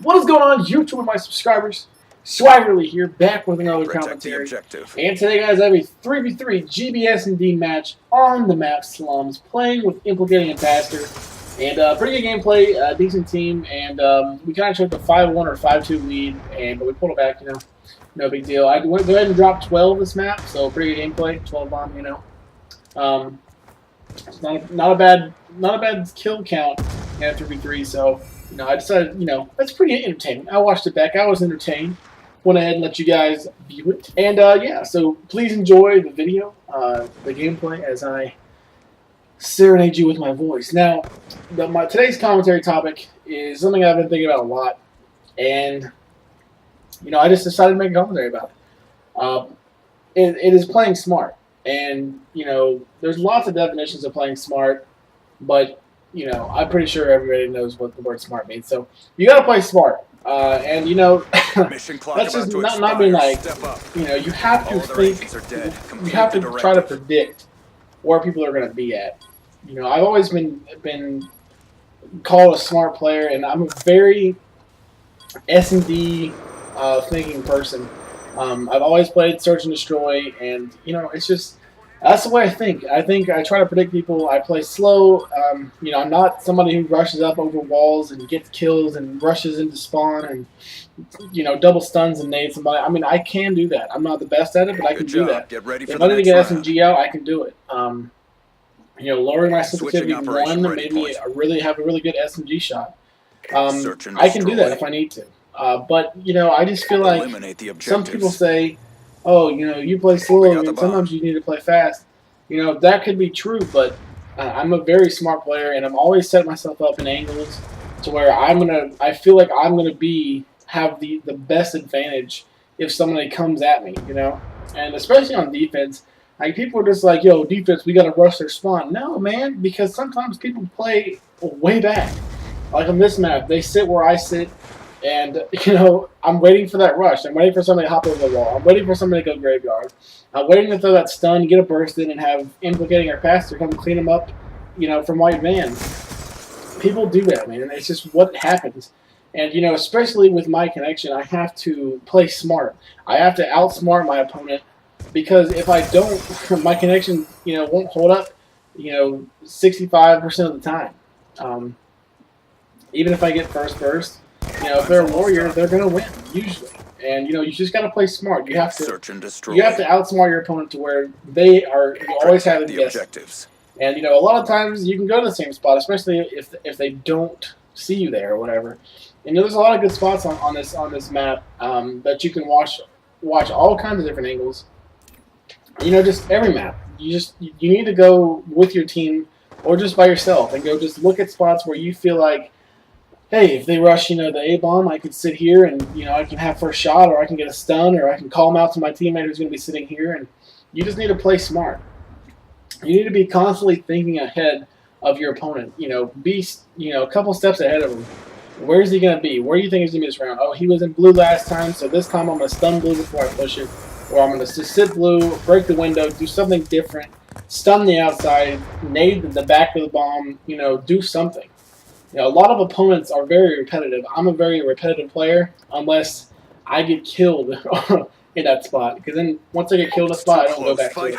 What is going on, YouTube and my subscribers? Swaggerly here, back with another commentary. And today, guys, I have a 3v3 GB SnD match on the map Slums, playing with Implicating Ambassador. And pretty good gameplay, decent team, and we kind of took the 5-1 or 5-2 lead, but we pulled it back, no big deal. I went ahead and dropped 12 this map, so pretty good gameplay, 12 bomb, It's not a bad kill count in 3v3, so I decided, that's pretty entertaining. I watched it back, I was entertained. Went ahead and let you guys view it. And yeah, so please enjoy the video, the gameplay, as I serenade you with my voice. Now, today's commentary topic is something I've been thinking about a lot, and I just decided to make a commentary about it. It is playing smart, and there's lots of definitions of playing smart, but I'm pretty sure everybody knows what the word smart means. So you got to play smart, and that's just not being like you have to think, you have to try to predict where people are going to be at. I've always been called a smart player, and I'm a very SnD thinking person. I've always played Search and Destroy, and it's just that's the way I think. I try to predict people. I play slow. I'm not somebody who rushes up over walls and gets kills and rushes into spawn and double stuns and nades somebody. I mean, I can do that. I'm not the best at it, but I can do that. If I need to get SMG out, I can do it. Lowering my sensitivity 1 made me have a really good SMG shot. I can do that if I need to. But I just feel like some people say, oh, you play slow, and sometimes you need to play fast. That could be true, but I'm a very smart player, and I'm always setting myself up in angles to where I feel like I'm gonna have the best advantage if somebody comes at me, and especially on defense. Like, people are just like, yo, defense, we gotta rush their spawn. No, man, because sometimes people play way back. Like on this map, they sit where I sit. And, I'm waiting for that rush. I'm waiting for somebody to hop over the wall. I'm waiting for somebody to go graveyard. I'm waiting to throw that stun, get a burst in, and have Implicating our pastor come clean them up, from white van. People do that, man. It's just what happens. And, especially with my connection, I have to play smart. I have to outsmart my opponent, because if I don't, my connection, won't hold up, 65% of the time. Even if I get first burst. If they're a warrior, they're gonna win usually, and you just gotta play smart. You have to outsmart your opponent to where you always have the objectives. And a lot of times you can go to the same spot, especially if they don't see you there or whatever. And there's a lot of good spots on this map that you can watch all kinds of different angles. Just every map. You need to go with your team or just by yourself and go just look at spots where you feel like, hey, if they rush, the A-bomb, I could sit here and, I can have first shot, or I can get a stun, or I can call them out to my teammate who's going to be sitting here, and you just need to play smart. You need to be constantly thinking ahead of your opponent. Be, a couple steps ahead of him. Where's he going to be? Where do you think he's going to be this round? Oh, he was in blue last time, so this time I'm going to stun blue before I push it, or I'm going to sit blue, break the window, do something different, stun the outside, nade the back of the bomb, do something. A lot of opponents are very repetitive. I'm a very repetitive player unless I get killed in that spot. Because then once I get killed in a spot, I don't go back to it.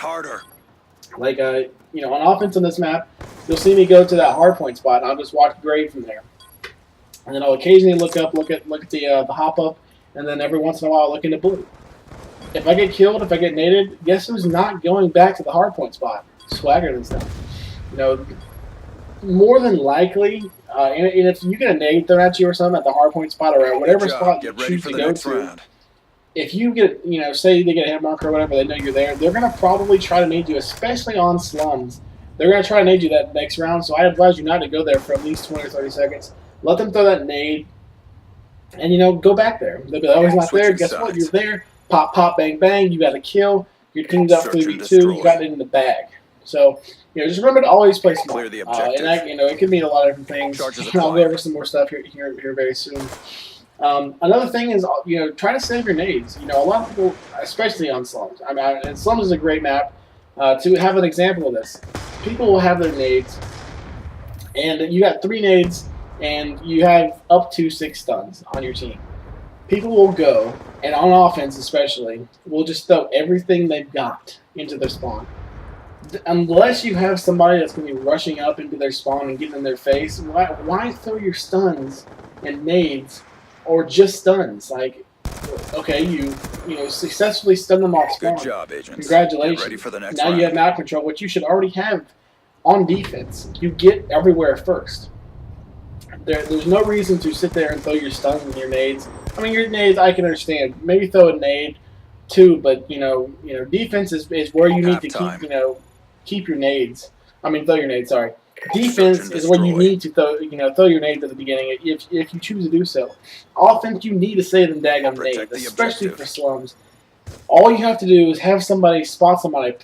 Like, on offense on this map, you'll see me go to that hardpoint spot, and I'll just walk grade from there. And then I'll occasionally look at the hop up, and then every once in a while I'll look into blue. If I get killed, if I get naded, guess who's not going back to the hardpoint spot? Swagger and stuff. More than likely, and if you get a nade thrown at you or something at the hardpoint spot or at whatever spot you choose to go to, if you get, say they get a hit marker or whatever, they know you're there, they're going to probably try to nade you, especially on Slums. They're going to try to nade you that next round, so I advise you not to go there for at least 20 or 30 seconds. Let them throw that nade, and, go back there. They'll be like, oh, he's not there. Guess what? You're there. Pop, pop, bang, bang. You got a kill. Your team's up 3v2. You got it in the bag. So, just remember to always play smart. And that, it can mean a lot of different things. I'll go over some more stuff here very soon. Another thing is, try to save your nades. A lot of people, especially on Slums. And Slums is a great map to have an example of this. People will have their nades, and you got 3 nades and you have up to 6 stuns on your team. People will go, and on offense especially, will just throw everything they've got into their spawn. Unless you have somebody that's going to be rushing up into their spawn and getting in their face, why throw your stuns and nades or just stuns? Like, okay, you successfully stun them off spawn. Good job, agents. Congratulations. Get ready for the next now round. You have map control, which you should already have on defense. You get everywhere first. There's no reason to sit there and throw your stuns and your nades. I mean, your nades I can understand. Maybe throw a nade too, but defense is where you need to keep your nades. I mean, throw your nades. Sorry, defense is where you need to throw your nades at the beginning if you choose to do so. Offense, you need to save them daggum nades, especially for slums. All you have to do is have somebody spot somebody,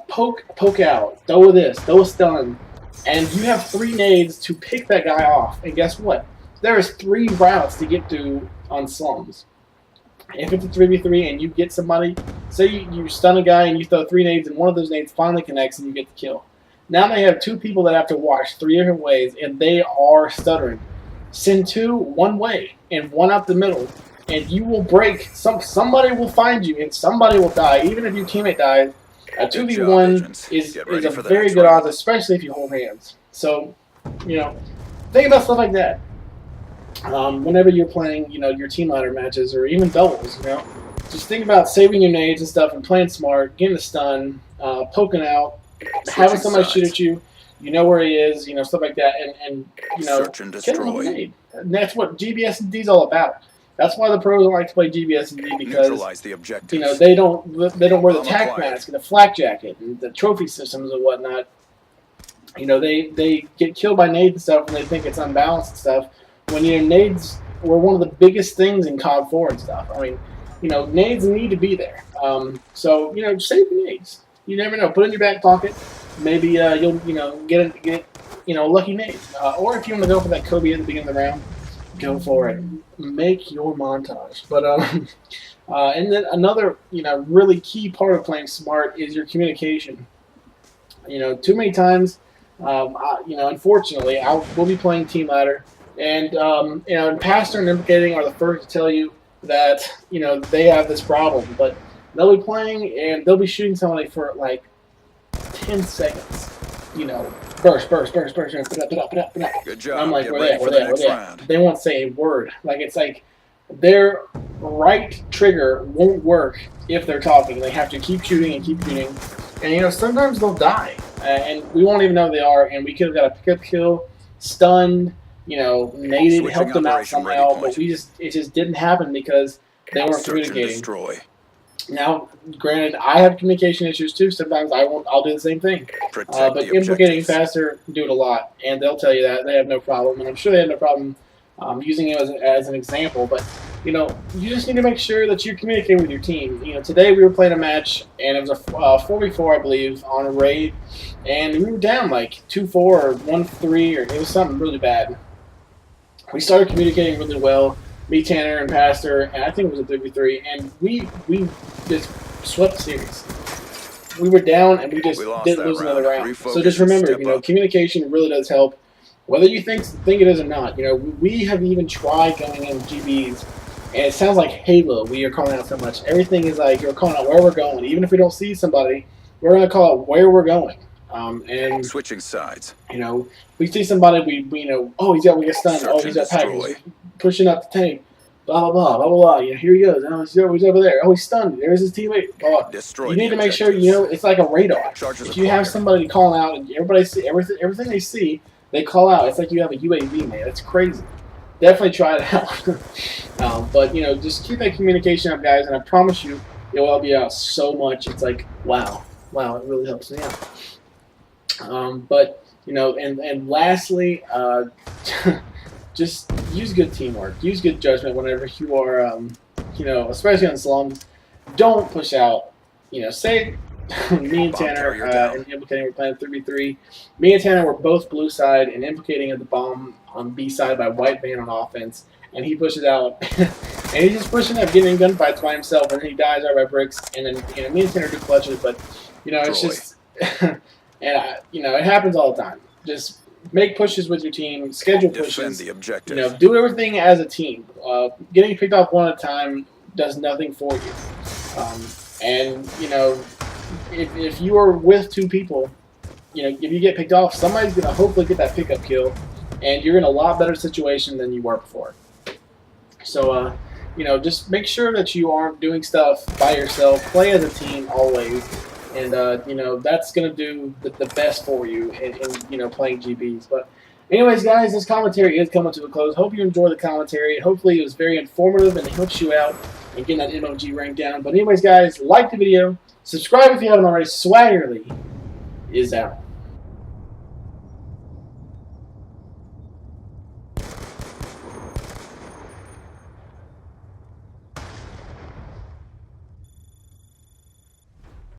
poke out, throw a stun. And you have 3 nades to pick that guy off. And guess what? There is 3 routes to get to on slums. If it's a 3v3 and you get somebody, say you stun a guy and you throw 3 nades and one of those nades finally connects and you get the kill. Now they have 2 people that have to watch 3 different ways and they are stuttering. Send 2 one way and 1 out the middle. And you will break. Somebody will find you and somebody will die. Even if your teammate dies. A 2v1 is a very good odds, especially if you hold hands. So, think about stuff like that. Whenever you're playing, your team ladder matches or even doubles, just think about saving your nades and stuff and playing smart, getting a stun, poking out, having somebody shoot at you. You know where he is, stuff like that, and killing him with a nade. And that's what GBS&D is all about. That's why the pros don't like to play GBS&D because they don't wear the tac mask and the flak jacket and the trophy systems and whatnot. They get killed by nades and stuff and they think it's unbalanced and stuff. When nades were one of the biggest things in COD 4 and stuff. I mean, nades need to be there. So save the nades. You never know. Put it in your back pocket. Maybe you'll get a lucky nade. Or if you want to go for that Kobe at the beginning of the round, go for it. Make your montage. But and then another really key part of playing smart is your communication. Too many times, unfortunately, we'll be playing team ladder, and Pastor and Implicating are the first to tell you that they have this problem. But they'll be playing and they'll be shooting somebody for like 10 seconds. Burst, put up. Good job. I'm like, we're there. They won't say a word. Like, it's like their right trigger won't work if they're talking. They have to keep shooting. And, sometimes they'll die. And we won't even know they are. And we could have got a pickup kill, stunned, naded, helped them out somehow. But it just didn't happen because they weren't communicating. Now, granted, I have communication issues too. Sometimes I'll do the same thing. But Implicating Faster do it a lot, and they'll tell you that they have no problem, and I'm sure they have no problem using it as an example. But you just need to make sure that you're communicating with your team. Today we were playing a match, and it was a 4v4, I believe, on a raid, and we were down like 2-4 or 1-3, or it was something really bad. We started communicating really well. Me, Tanner, and Pastor, and I think it was a 3v3, and we just swept the series. We were down, and we just didn't lose another round. So just remember, communication really does help, whether you think it is or not. We have even tried going in GBs, and it sounds like Halo. We are calling out so much. Everything is like you're calling out where we're going. Even if we don't see somebody, we're going to call out where we're going. And switching sides. We see somebody, oh, we got stunned. Oh, he's got package. Pushing up the tank, blah, blah, blah, blah, blah. Here he goes. Oh, he's over there. Oh, he's stunned. There's his teammate. Blah. You need to make sure, it's like a radar. If you have somebody calling out and everybody see everything they see, they call out. It's like you have a UAV, man. It's crazy. Definitely try it out. But, just keep that communication up, guys, and I promise you, it will help you out so much. It's like, wow, it really helps me out. But, and lastly, just use good teamwork. Use good judgment whenever you are, especially on slums. Don't push out. Say me and Tanner and Implicating were playing 3v3. Me and Tanner were both blue side and Implicating at the bomb on B side by white man on offense. And he pushes out. And he's just pushing up, getting in gunfights by himself, and then he dies out by bricks. And then me and Tanner do clutches, but it's just, and it happens all the time. Just make pushes with your team, schedule Defend pushes. the objective. You know, do everything as a team. Getting picked off one at a time does nothing for you. And you know, if you are with two people, you know, if you get picked off, somebody's gonna hopefully get that pickup kill, and you're in a lot better situation than you were before. So, you know, just make sure that you aren't doing stuff by yourself. Play as a team always, and you know that's gonna do the best for you in you know playing GBs. But anyways, guys, this commentary is coming to a close. Hope you enjoy the commentary. Hopefully, it was very informative and it helps you out in getting that MOG rank down. But anyways, guys, like the video, subscribe if you haven't already. Swaggerly is out.